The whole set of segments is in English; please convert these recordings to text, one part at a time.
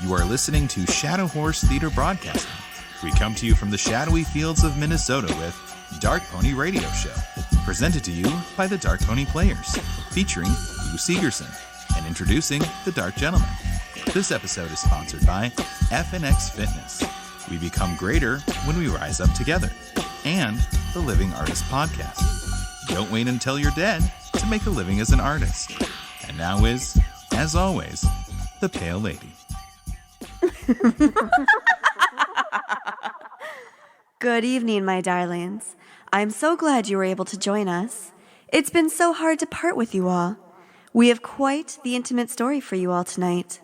You are listening to Shadow Horse Theater Broadcasting. We come to you from the shadowy fields of Minnesota with Dark Pony Radio Show, presented to you by the Dark Pony Players, featuring Lou Segerson, and introducing the Dark Gentleman. This episode is sponsored by FNX Fitness. We become greater when we rise up together, and the Living Artist Podcast. Don't wait until you're dead to make a living as an artist. And now is, as always, the Pale Lady. Good evening, my darlings. I'm so glad you were able to join us. It's been so hard to part with you all. We have quite the intimate story for you all tonight.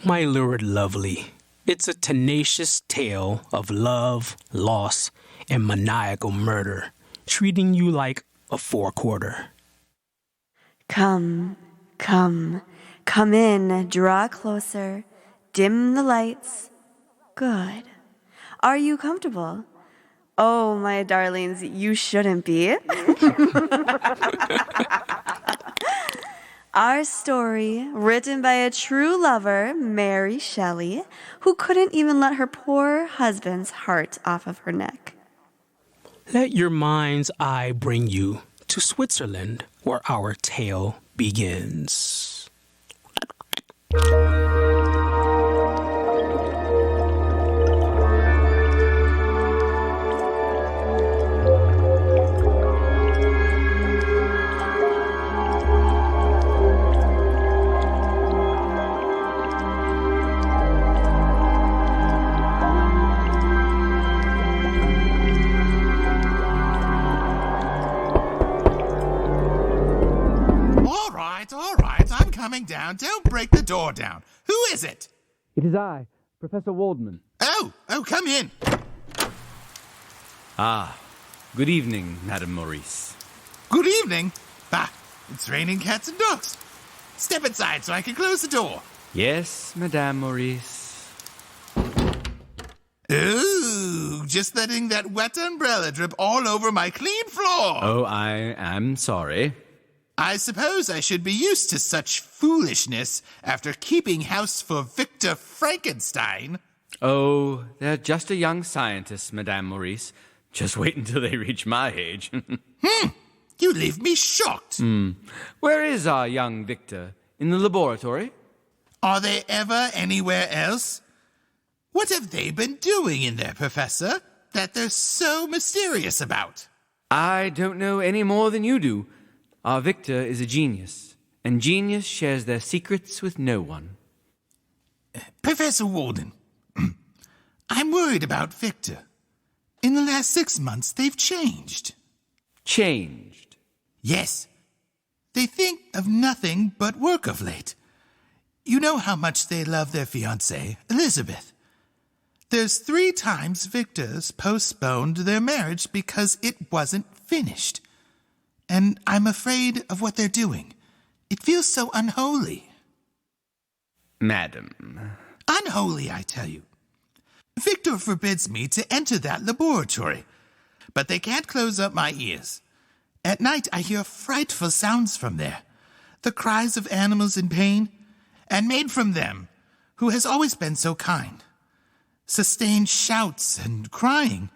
My lurid lovely, it's a tenacious tale of love, loss, and maniacal murder, treating you like a four-quarter. Come in, draw closer, dim the lights. Good. Are you comfortable? Oh, my darlings, you shouldn't be. Our story, written by a true lover, Mary Shelley, who couldn't even let her poor husband's heart off of her neck. Let your mind's eye bring you to Switzerland, where our tale begins. All right, I'm coming down. Don't break the door down. Who is it? It is I, Professor Waldman. Oh, come in. Good evening, Madame Maurice. Good evening. It's raining cats and dogs. Step inside so I can close the door. Yes, Madame Maurice. Ooh, just letting that wet umbrella drip all over my clean floor. Oh, I am sorry. I suppose I should be used to such foolishness after keeping house for Victor Frankenstein. Oh, they're just a young scientist, Madame Maurice. Just wait until they reach my age. You leave me shocked. Where is our young Victor? In the laboratory? Are they ever anywhere else? What have they been doing in there, Professor, that they're so mysterious about? I don't know any more than you do. Our Victor is a genius, and genius shares their secrets with no one. Professor Walden, I'm worried about Victor. In the last 6 months, they've changed. Changed? Yes. They think of nothing but work of late. You know how much they love their fiancée, Elizabeth. There's 3 times Victor's postponed their marriage because it wasn't finished. And I'm afraid of what they're doing. It feels so unholy. Madam. Unholy, I tell you. Victor forbids me to enter that laboratory, but they can't close up my ears. At night, I hear frightful sounds from there. The cries of animals in pain, and made from them, who has always been so kind. Sustained shouts and crying.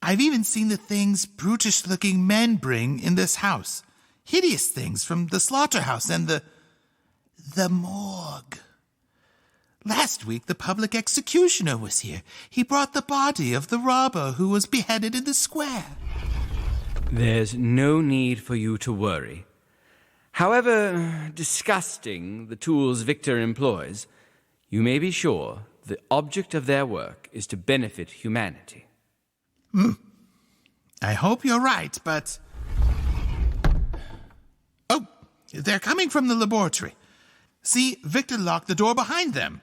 I've even seen the things brutish-looking men bring in this house. Hideous things from the slaughterhouse and the morgue. Last week, the public executioner was here. He brought the body of the robber who was beheaded in the square. There's no need for you to worry. However disgusting the tools Victor employs, you may be sure the object of their work is to benefit humanity. I hope you're right, but... Oh, they're coming from the laboratory. See, Victor locked the door behind them.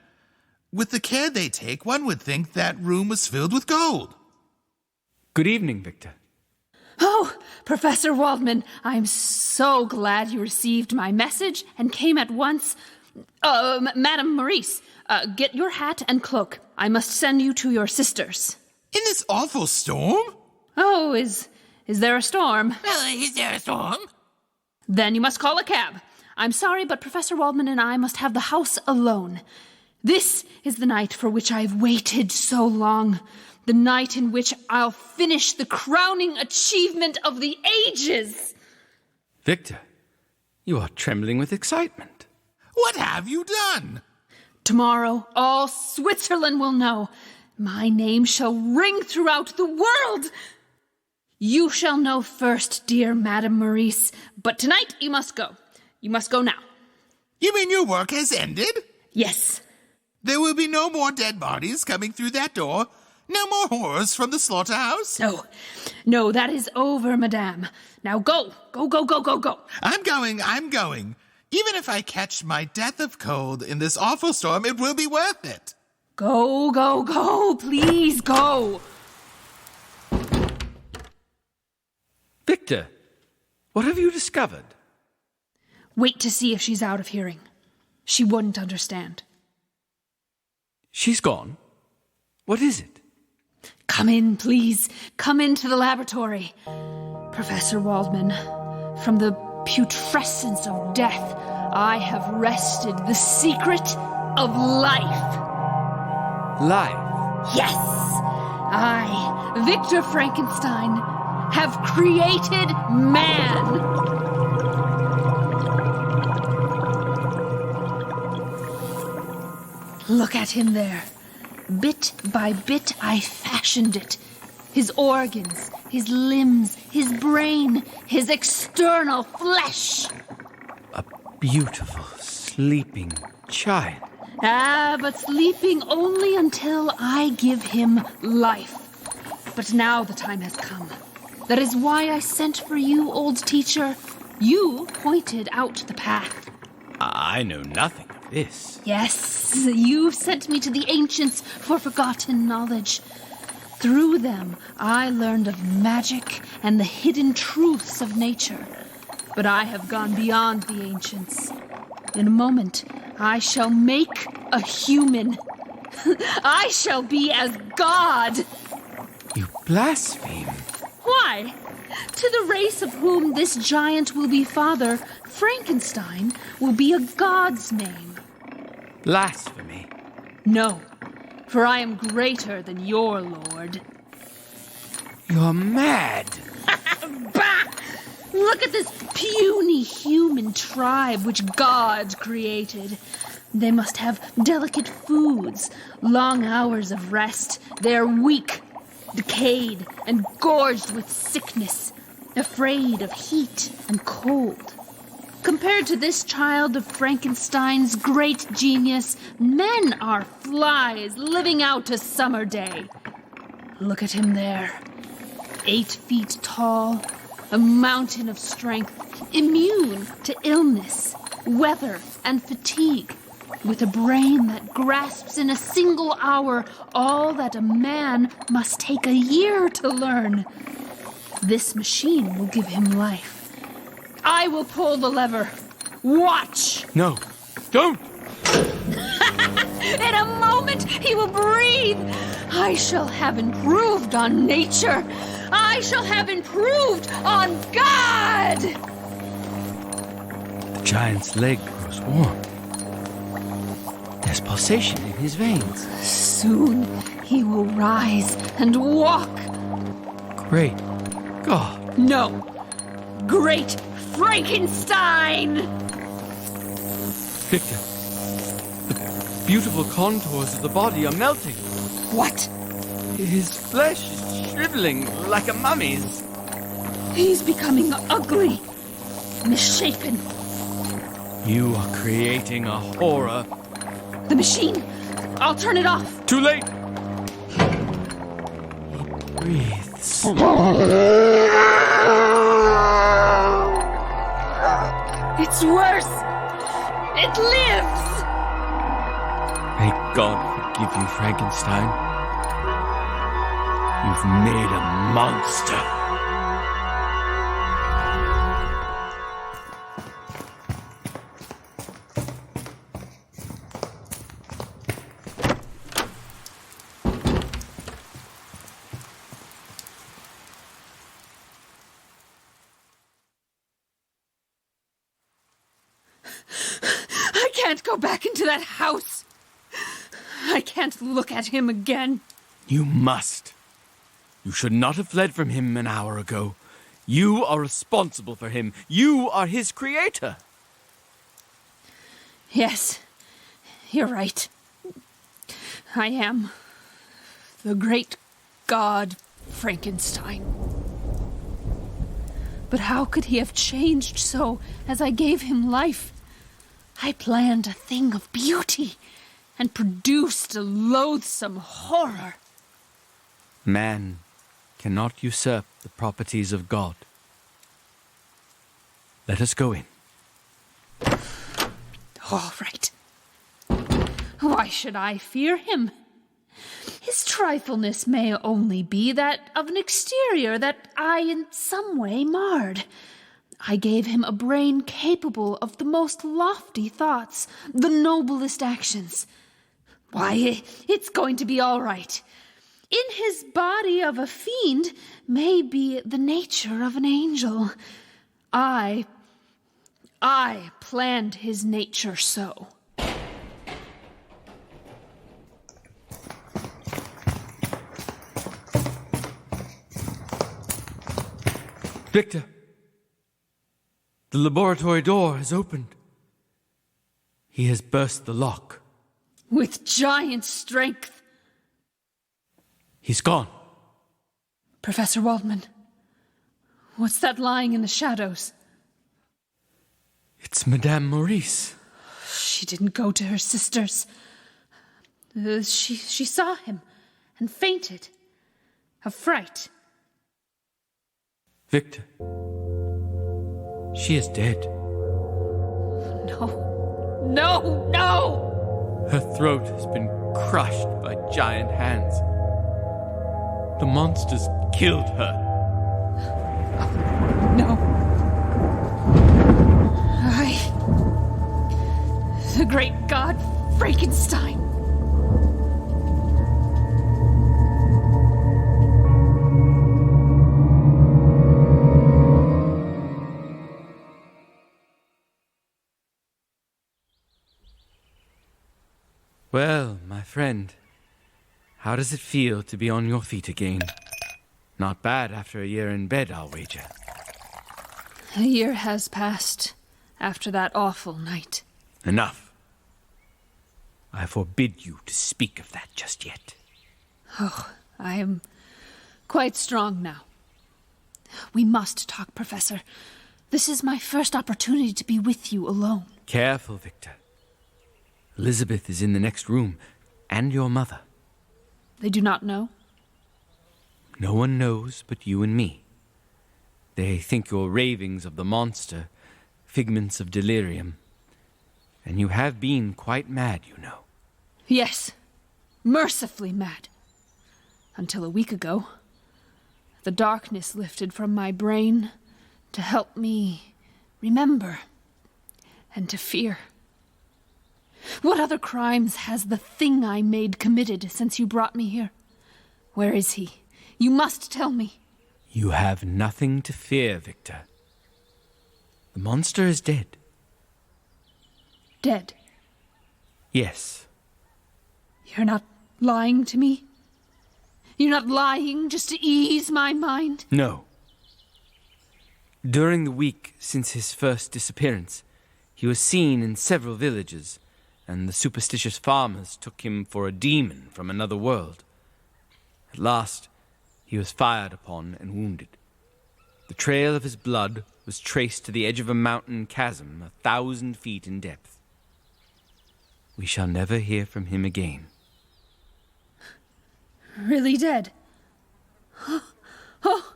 With the care they take, one would think that room was filled with gold. Good evening, Victor. Oh, Professor Waldman, I'm so glad you received my message and came at once. Madame Maurice, get your hat and cloak. I must send you to your sisters. In this awful storm? Oh, is there a storm? Is there a storm? Then you must call a cab. I'm sorry, but Professor Waldman and I must have the house alone. This is the night for which I've waited so long. The night in which I'll finish the crowning achievement of the ages. Victor, you are trembling with excitement. What have you done? Tomorrow, all Switzerland will know. My name shall ring throughout the world. You shall know first, dear Madame Maurice, but tonight you must go. You must go now. You mean your work has ended? Yes. There will be no more dead bodies coming through that door? No more horrors from the slaughterhouse? No, that is over, Madame. Now go. Go. I'm going. Even if I catch my death of cold in this awful storm, it will be worth it. Go. Please go. Victor, what have you discovered? Wait to see if she's out of hearing. She wouldn't understand. She's gone. What is it? Come in, please. Come into the laboratory. Professor Waldman, from the putrescence of death, I have wrested the secret of life. Life? Yes! I, Victor Frankenstein, have created man. Look at him there. Bit by bit, I fashioned it. His organs, his limbs, his brain, his external flesh. A beautiful, sleeping child. But sleeping only until I give him life. But now the time has come. That is why I sent for you, old teacher. You pointed out the path. I know nothing of this. Yes, you sent me to the ancients for forgotten knowledge. Through them, I learned of magic and the hidden truths of nature. But I have gone beyond the ancients. In a moment, I shall make a human. I shall be as God. You blaspheme. Why? To the race of whom this giant will be father, Frankenstein will be a god's name. Blasphemy? No, for I am greater than your lord. You're mad. Bah! Look at this puny human tribe which God created. They must have delicate foods, long hours of rest. They're weak, decayed, and gorged with sickness, afraid of heat and cold. Compared to this child of Frankenstein's great genius, men are flies living out a summer day. Look at him there. 8 feet tall, a mountain of strength, immune to illness, weather, and fatigue, with a brain that grasps in a single hour all that a man must take a year to learn. This machine will give him life. I will pull the lever. Watch! No, don't! In a moment, he will breathe. I shall have improved on nature. I shall have improved on God! The giant's leg grows warm. There's pulsation in his veins. Soon he will rise and walk. Great God. No. Great Frankenstein! Victor, the beautiful contours of the body are melting. What? His flesh is shriveling like a mummy's. He's becoming ugly, misshapen. You are creating a horror. The machine. I'll turn it off. Too late. He breathes. It's worse. It lives. May God forgive you, Frankenstein. You've made a monster. I can't go back into that house. I can't look at him again. You must. You should not have fled from him an hour ago. You are responsible for him. You are his creator. Yes, you're right. I am the great god Frankenstein. But how could he have changed so as I gave him life? I planned a thing of beauty and produced a loathsome horror. Man cannot usurp the properties of God. Let us go in. All right. Why should I fear him? His trifleness may only be that of an exterior that I in some way marred. I gave him a brain capable of the most lofty thoughts, the noblest actions. Why, it's going to be all right. In his body of a fiend may be the nature of an angel. I planned his nature so. Victor, the laboratory door has opened. He has burst the lock. With giant strength. He's gone. Professor Waldman, what's that lying in the shadows? It's Madame Maurice. She didn't go to her sister's. She saw him and fainted. Of fright. Victor, she is dead. No. No, no! Her throat has been crushed by giant hands. The monsters killed her. No. The great god Frankenstein. Well, my friend, how does it feel to be on your feet again? Not bad after a year in bed, I'll wager. A year has passed after that awful night. Enough. I forbid you to speak of that just yet. Oh, I am quite strong now. We must talk, Professor. This is my first opportunity to be with you alone. Careful, Victor. Elizabeth is in the next room, and your mother. They do not know? No one knows but you and me. They think your ravings of the monster figments of delirium. And you have been quite mad, you know. Yes, mercifully mad. Until a week ago, the darkness lifted from my brain to help me remember and to fear. What other crimes has the thing I made committed since you brought me here? Where is he? You must tell me. You have nothing to fear, Victor. The monster is dead. Dead? Yes. You're not lying to me? You're not lying just to ease my mind? No. During the week since his first disappearance, he was seen in several villages, and the superstitious farmers took him for a demon from another world. At last, he was fired upon and wounded. The trail of his blood was traced to the edge of a mountain chasm 1,000 feet in depth. We shall never hear from him again. Really dead? Oh,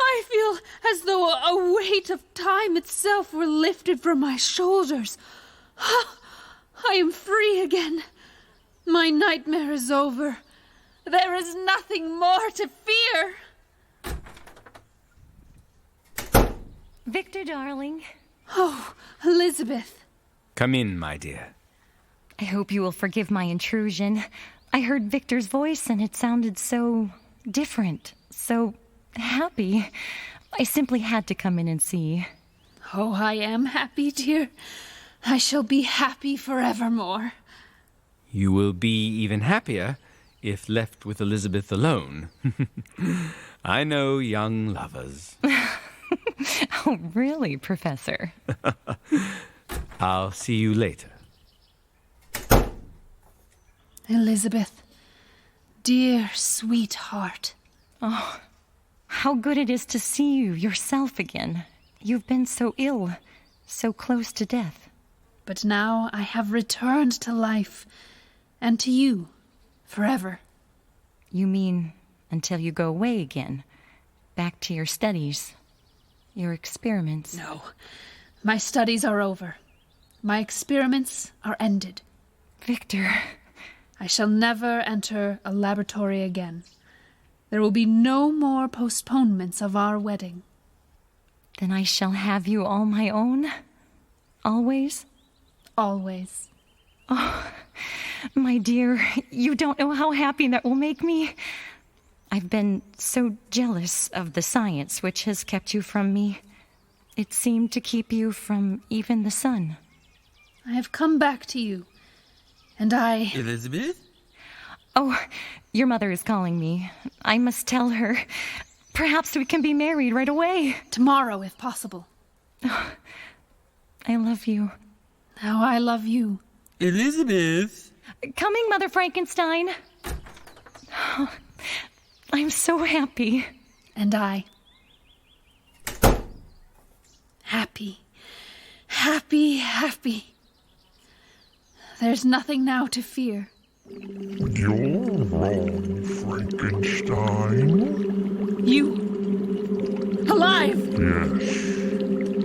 I feel as though a weight of time itself were lifted from my shoulders. I am free again. My nightmare is over. There is nothing more to fear. Victor, darling. Oh, Elizabeth. Come in, my dear. I hope you will forgive my intrusion. I heard Victor's voice and it sounded so different, so happy. I simply had to come in and see. Oh, I am happy, dear. I shall be happy forevermore. You will be even happier if left with Elizabeth alone. I know young lovers. Oh, really, Professor? I'll see you later. Elizabeth, dear sweetheart. Oh, how good it is to see you yourself again. You've been so ill, so close to death. But now I have returned to life, and to you, forever. You mean until you go away again, back to your studies, your experiments? No, my studies are over. My experiments are ended. Victor. I shall never enter a laboratory again. There will be no more postponements of our wedding. Then I shall have you all my own? Always? Always. Oh, my dear, you don't know how happy that will make me. I've been so jealous of the science which has kept you from me. It seemed to keep you from even the sun. I have come back to you, and I... Elizabeth? Oh, your mother is calling me. I must tell her. Perhaps we can be married right away. Tomorrow, if possible. Oh, I love you. How I love you. Elizabeth? Coming, Mother Frankenstein. Oh, I'm so happy. And I. Happy. Happy, happy. There's nothing now to fear. You're wrong, Frankenstein. You. Alive! Yes,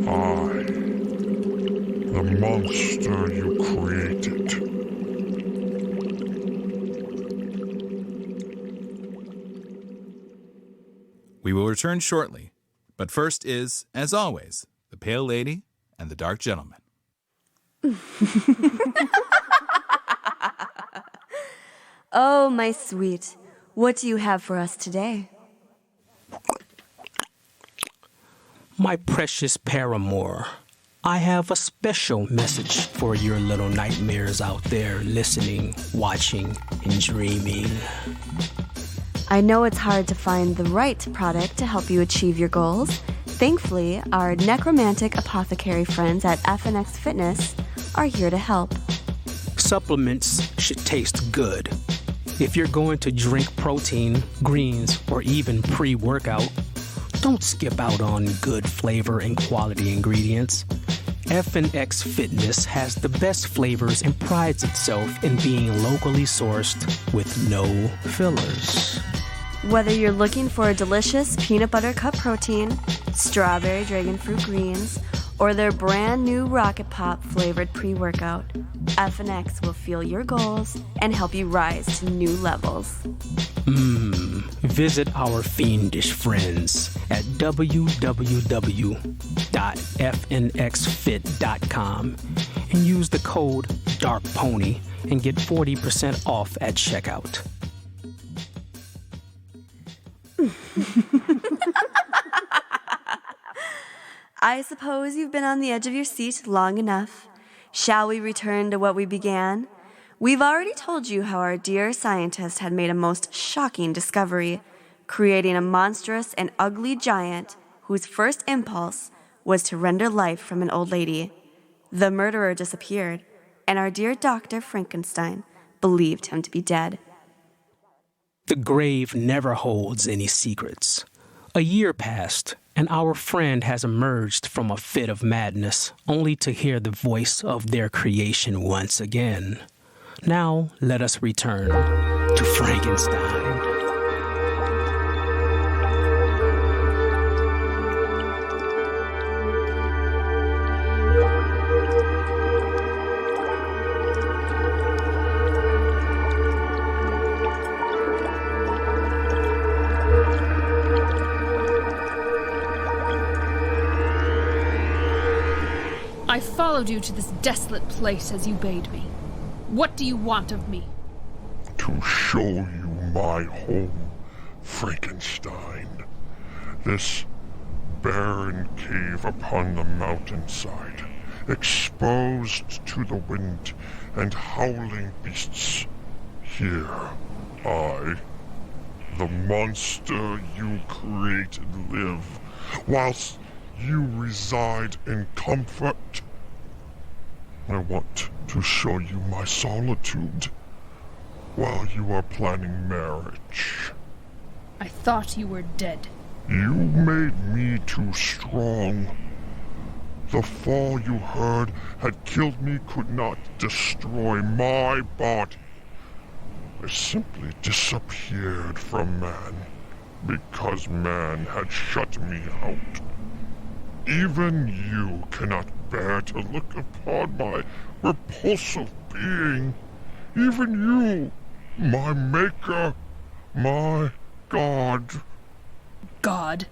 I. The monster you created. We will return shortly, but first is, as always, the Pale Lady and the Dark Gentleman. Oh, my sweet. What do you have for us today? My precious paramour, I have a special message for your little nightmares out there listening, watching, and dreaming. I know it's hard to find the right product to help you achieve your goals. Thankfully, our necromantic apothecary friends at FNX Fitness are here to help. Supplements should taste good. If you're going to drink protein, greens, or even pre-workout, don't skip out on good flavor and quality ingredients. FNX Fitness has the best flavors and prides itself in being locally sourced with no fillers. Whether you're looking for a delicious peanut butter cup protein, strawberry dragon fruit greens, or their brand new Rocket Pop flavored pre-workout, FNX will fuel your goals and help you rise to new levels. Visit our fiendish friends at www.fnxfit.com and use the code DARKPONY and get 40% off at checkout. I suppose you've been on the edge of your seat long enough. Shall we return to what we began? We've already told you how our dear scientist had made a most shocking discovery, creating a monstrous and ugly giant whose first impulse was to render life from an old lady. The murderer disappeared, and our dear Dr. Frankenstein believed him to be dead. The grave never holds any secrets. A year passed, and our friend has emerged from a fit of madness, only to hear the voice of their creation once again. Now, let us return to Frankenstein. I followed you to this desolate place as you bade me. What do you want of me? To show you my home, Frankenstein. This barren cave upon the mountainside. exposed to the wind and howling beasts. Here, I, the monster you created, live, whilst you reside in comfort. I want to show you my solitude while you are planning marriage. I thought you were dead. You made me too strong. The fall you heard had killed me could not destroy my body. I simply disappeared from man because man had shut me out. Even you cannot bear to look upon my repulsive being. Even you, my maker, my god. God?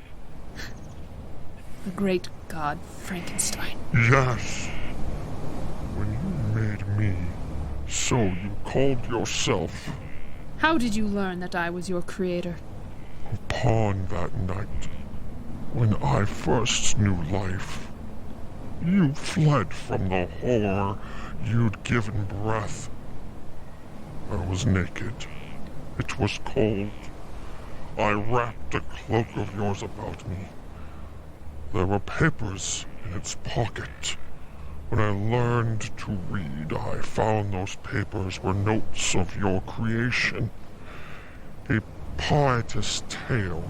The great god Frankenstein. Yes. When you made me, so you called yourself. How did you learn that I was your creator? Upon that night, when I first knew life, you fled from the horror you'd given breath. I was naked. It was cold. I wrapped a cloak of yours about me. There were papers in its pocket. When I learned to read, I found those papers were notes of your creation. A pietous tale.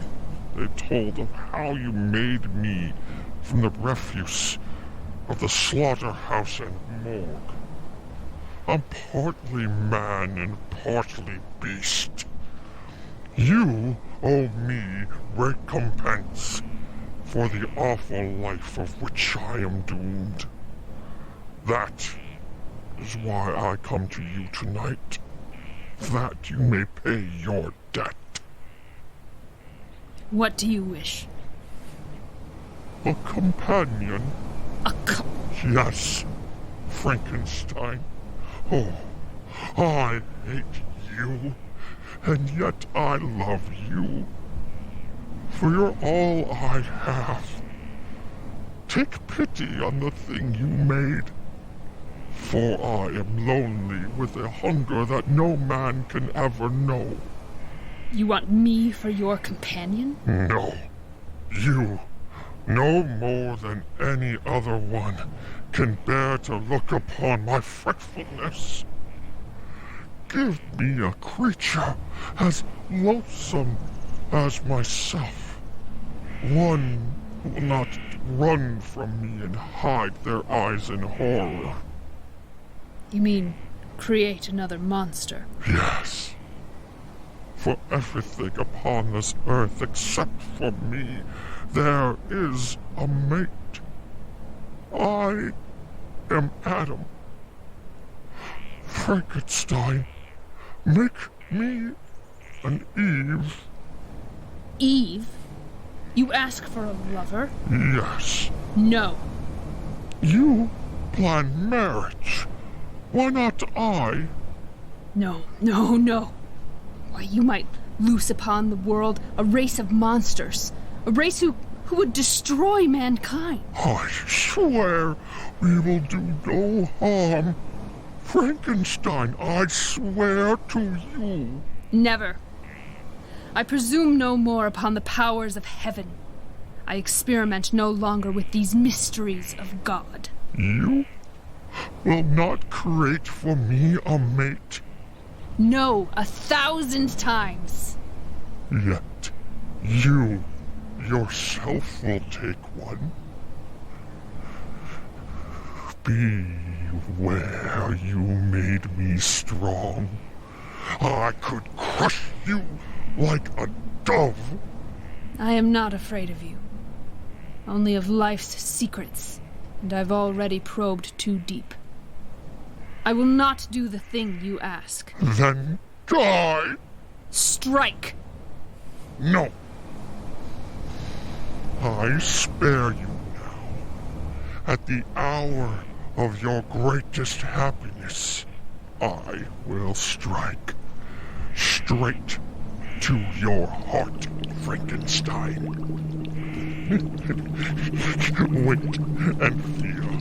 They told of how you made me from the refuse of the slaughterhouse and morgue. I'm partly man and partly beast. You owe me recompense for the awful life of which I am doomed. That is why I come to you tonight, that you may pay your debt. What do you wish? A companion. A Yes, Frankenstein. Oh, I hate you, and yet I love you. For you're all I have. Take pity on the thing you made. For I am lonely with a hunger that no man can ever know. You want me for your companion? No. You, no more than any other one, can bear to look upon my fretfulness. Give me a creature as loathsome as myself. One who will not run from me and hide their eyes in horror. You mean create another monster? Yes. For everything upon this earth except for me, there is a mate. I am Adam. Frankenstein, make me an Eve. Eve? You ask for a lover? Yes. No. You plan marriage. Why not I? No. Why, you might loose upon the world a race of monsters. A race who would destroy mankind. I swear we will do no harm. Frankenstein, I swear to you. Never. I presume no more upon the powers of heaven. I experiment no longer with these mysteries of God. You will not create for me a mate. No, 1,000 times. Yet you yourself will take one. Beware, you made me strong. I could crush you like a dove. I am not afraid of you. Only of life's secrets, and I've already probed too deep. I will not do the thing you ask. Then die! Strike! No. I spare you now. At the hour of your greatest happiness, I will strike. Straight to your heart, Frankenstein. Wait and feel.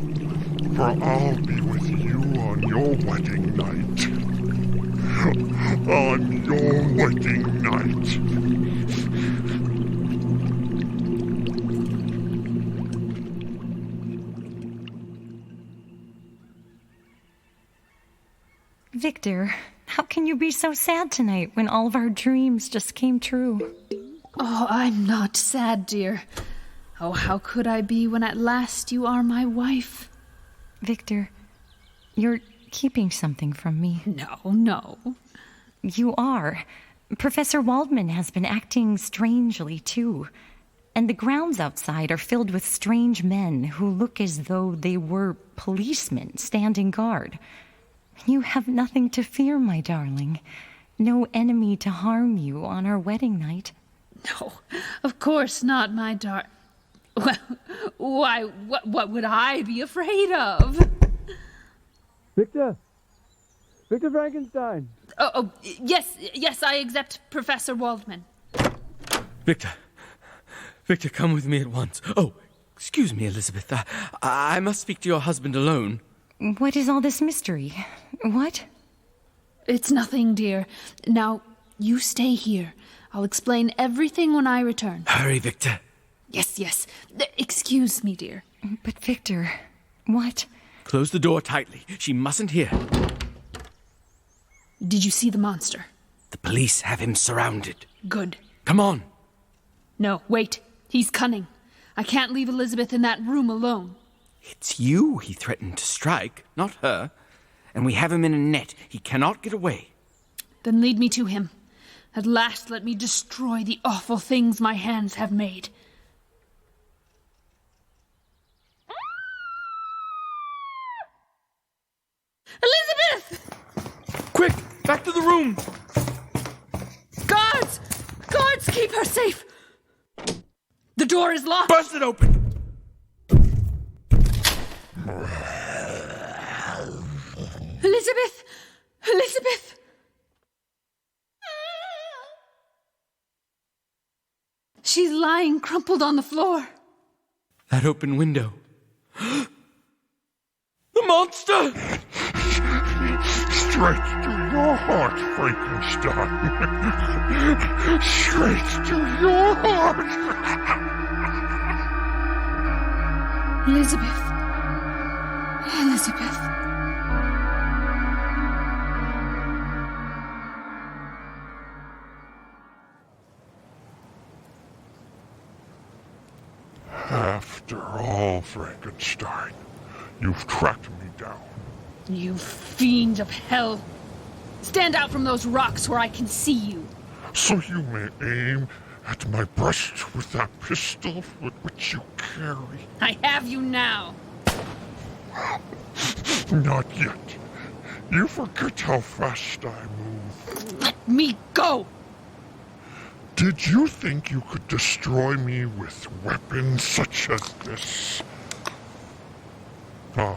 for I'll be with you on your wedding night. On your wedding night. Victor, how can you be so sad tonight when all of our dreams just came true? Oh, I'm not sad, dear. Oh, how could I be when at last you are my wife? Victor, you're keeping something from me. No. You are. Professor Waldman has been acting strangely, too. And the grounds outside are filled with strange men who look as though they were policemen standing guard. You have nothing to fear, my darling. No enemy to harm you on our wedding night. No, of course not, my Well, why, what would I be afraid of? Victor Frankenstein! Yes, I accept Professor Waldman. Victor, come with me at once. Oh, excuse me, Elizabeth. I must speak to your husband alone. What is all this mystery? What? It's nothing, dear. Now, you stay here. I'll explain everything when I return. Hurry, Victor. Yes. Excuse me, dear. But Victor, what? Close the door tightly. She mustn't hear. Did you see the monster? The police have him surrounded. Good. Come on. No, wait. He's cunning. I can't leave Elizabeth in that room alone. It's you he threatened to strike, not her. And we have him in a net. He cannot get away. Then lead me to him. At last let me destroy the awful things my hands have made. Elizabeth! Quick! Back to the room! Guards! Guards, keep her safe! The door is locked! Burst it open! Elizabeth! Elizabeth! She's lying crumpled on the floor. That open window. The monster! Straight to your heart, Frankenstein. Straight to your heart. Elizabeth. After all, Frankenstein, you've tracked me down. You fiend of hell. Stand out from those rocks where I can see you. So you may aim at my breast with that pistol which you carry. I have you now. Not yet. You forget how fast I move. Let me go. Did you think you could destroy me with weapons such as this? I,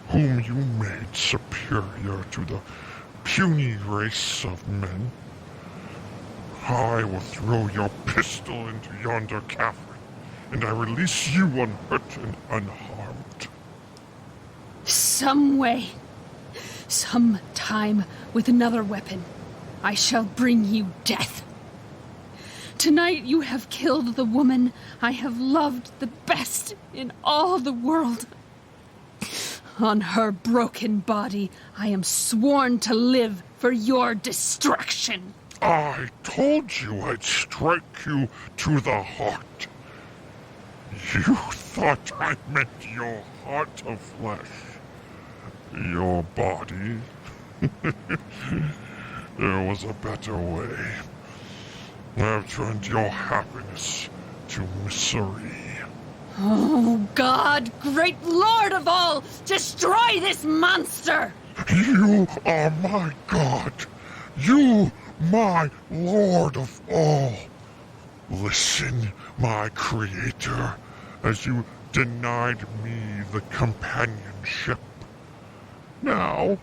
whom you made superior to the puny race of men, I will throw your pistol into yonder cavern, and I release you unhurt and unharmed. Some way, some time, with another weapon, I shall bring you death. Tonight you have killed the woman I have loved the best in all the world. On her broken body, I am sworn to live for your destruction. I told you I'd strike you to the heart. You thought I meant your heart of flesh. Your body. There was a better way. I've turned your happiness to misery. Oh, God, great Lord of all, destroy this monster! You are my God. You, my Lord of all. Listen, my Creator, as you denied me the companionship. Now,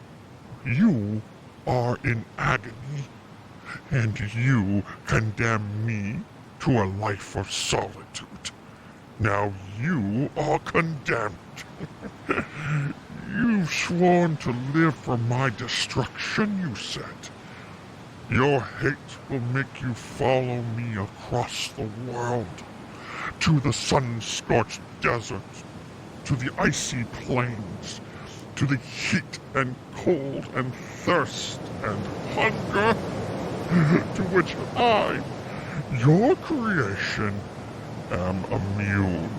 you are in agony, and you condemn me to a life of solitude. Now you are condemned. You've sworn to live for my destruction, you said. Your hate will make you follow me across the world, to the sun-scorched desert, to the icy plains, to the heat and cold and thirst and hunger, to which I, your creation, am immune.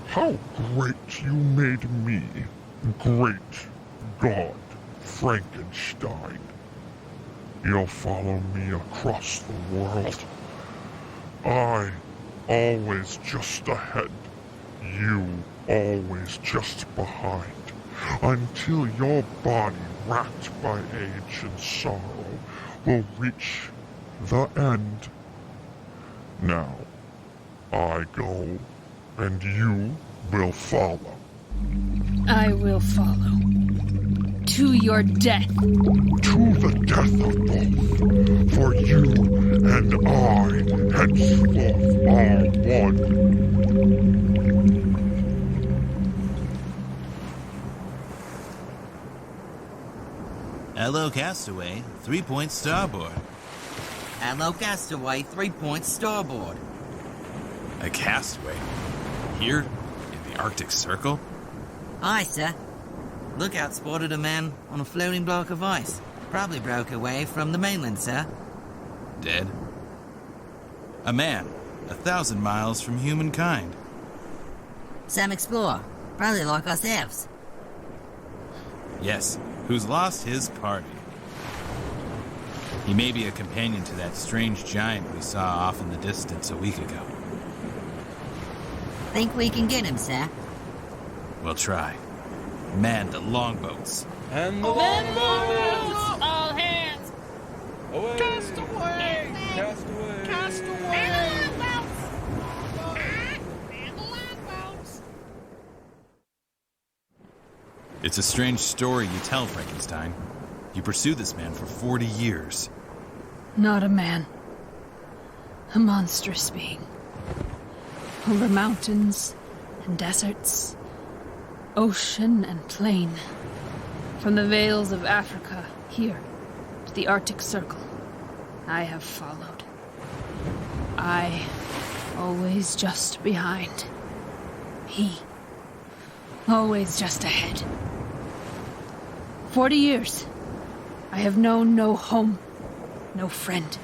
How great you made me, great God Frankenstein. You'll follow me across the world. I always just ahead, you always just behind, until your body, racked by age and sorrow, will reach the end. Now, I go, and you will follow. I will follow. To your death. To the death of both. For you and I henceforth are one. Hello, Castaway. 3 points starboard. Hello, Castaway. 3 points starboard. A castaway? Here? In the Arctic Circle? Aye, sir. Lookout spotted a man on a floating block of ice. Probably broke away from the mainland, sir. Dead? A man, 1,000 miles from humankind. Some explorer. Probably like ourselves. Yes, who's lost his party. He may be a companion to that strange giant we saw off in the distance a week ago. Think we can get him, sir? We'll try. Man the longboats. And the longboats! All hands! Away! Cast away! Cast away! Cast away! It's a strange story you tell, Frankenstein. You pursue this man for 40 years. Not a man. A monstrous being. Over mountains and deserts, ocean and plain. From the vales of Africa, here, to the Arctic Circle, I have followed. I, always just behind. He, always just ahead. 40 years, I have known no home, no friend.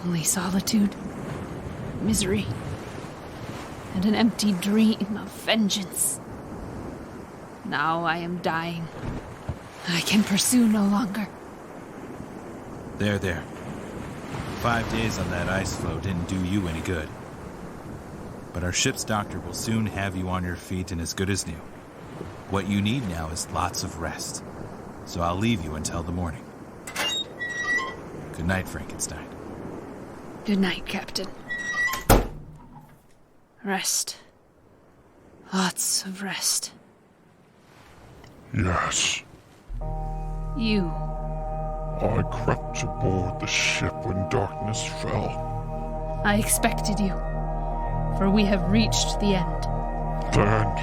Only solitude, misery, and an empty dream of vengeance. Now I am dying. I can pursue no longer. There. 5 days on that ice floe didn't do you any good. But our ship's doctor will soon have you on your feet and as good as new. What you need now is lots of rest. So I'll leave you until the morning. Good night, Frankenstein. Good night, Captain. Rest. Lots of rest. Yes. You. I crept aboard the ship when darkness fell. I expected you, for we have reached the end. The end.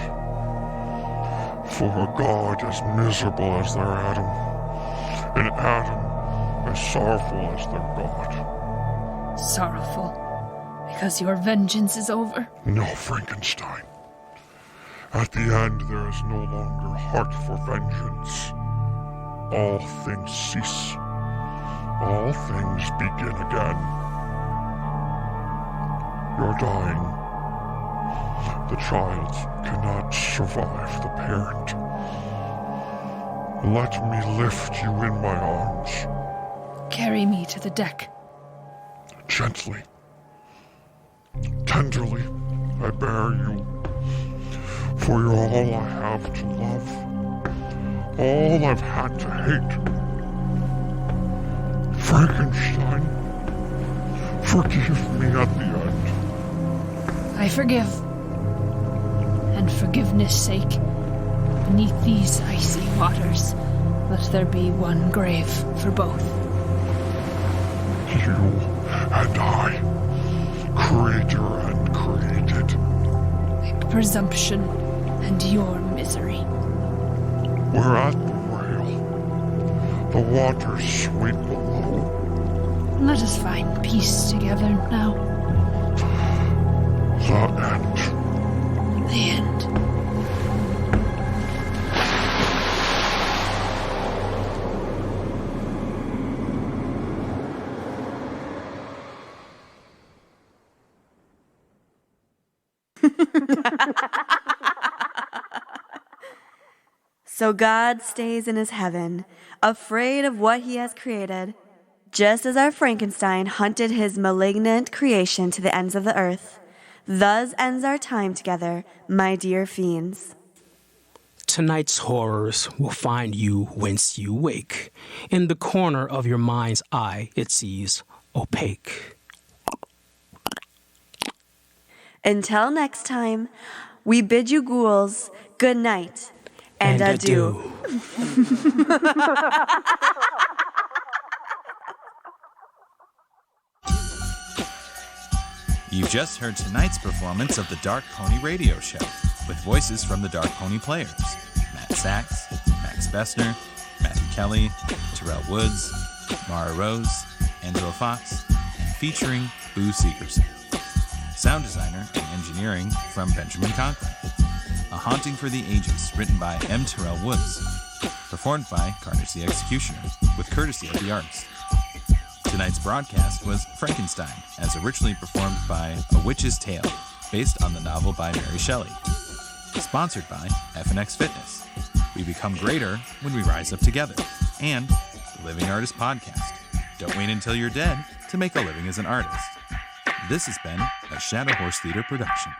For a god as miserable as their Adam, and Adam as sorrowful as their god. Sorrowful, because your vengeance is over? No, Frankenstein. At the end, there is no longer heart for vengeance. All things cease. All things begin again. You're dying. The child cannot survive the parent. Let me lift you in my arms. Carry me to the deck. Gently. Tenderly, I bear you. For you're all I have to love. All I've had to hate. Frankenstein, forgive me at the end. I forgive. And forgiveness' sake, beneath these icy waters, let there be one grave for both. You and I, creator and created. presumption and your misery. We're at the rail. The water's sweet below. Let us find peace together now. The end. The end. So God stays in his heaven, afraid of what he has created, just as our Frankenstein hunted his malignant creation to the ends of the earth. Thus ends our time together, my dear fiends. Tonight's horrors will find you whence you wake. In the corner of your mind's eye, it sees opaque. Until next time, we bid you ghouls good night and adieu. You just heard tonight's performance of the Dark Pony Radio Show, with voices from the Dark Pony players, Matt Sachs, Max Bessner, Matthew Kelly, Terrell Woods, Mara Rose, Angela Fox, and featuring Boo Seegerson. Sound designer and engineering from Benjamin Conklin. A Haunting for the Ages, written by M.Terrell Woods. Performed by Carnage the Executioner, with courtesy of the artist. Tonight's broadcast was Frankenstein, as originally performed by A Witch's Tale, based on the novel by Mary Shelley. Sponsored by FNX Fitness. We become greater when we rise up together. And the Living Artist Podcast. Don't wait until you're dead to make a living as an artist. This has been a Shadow Horse Theater production.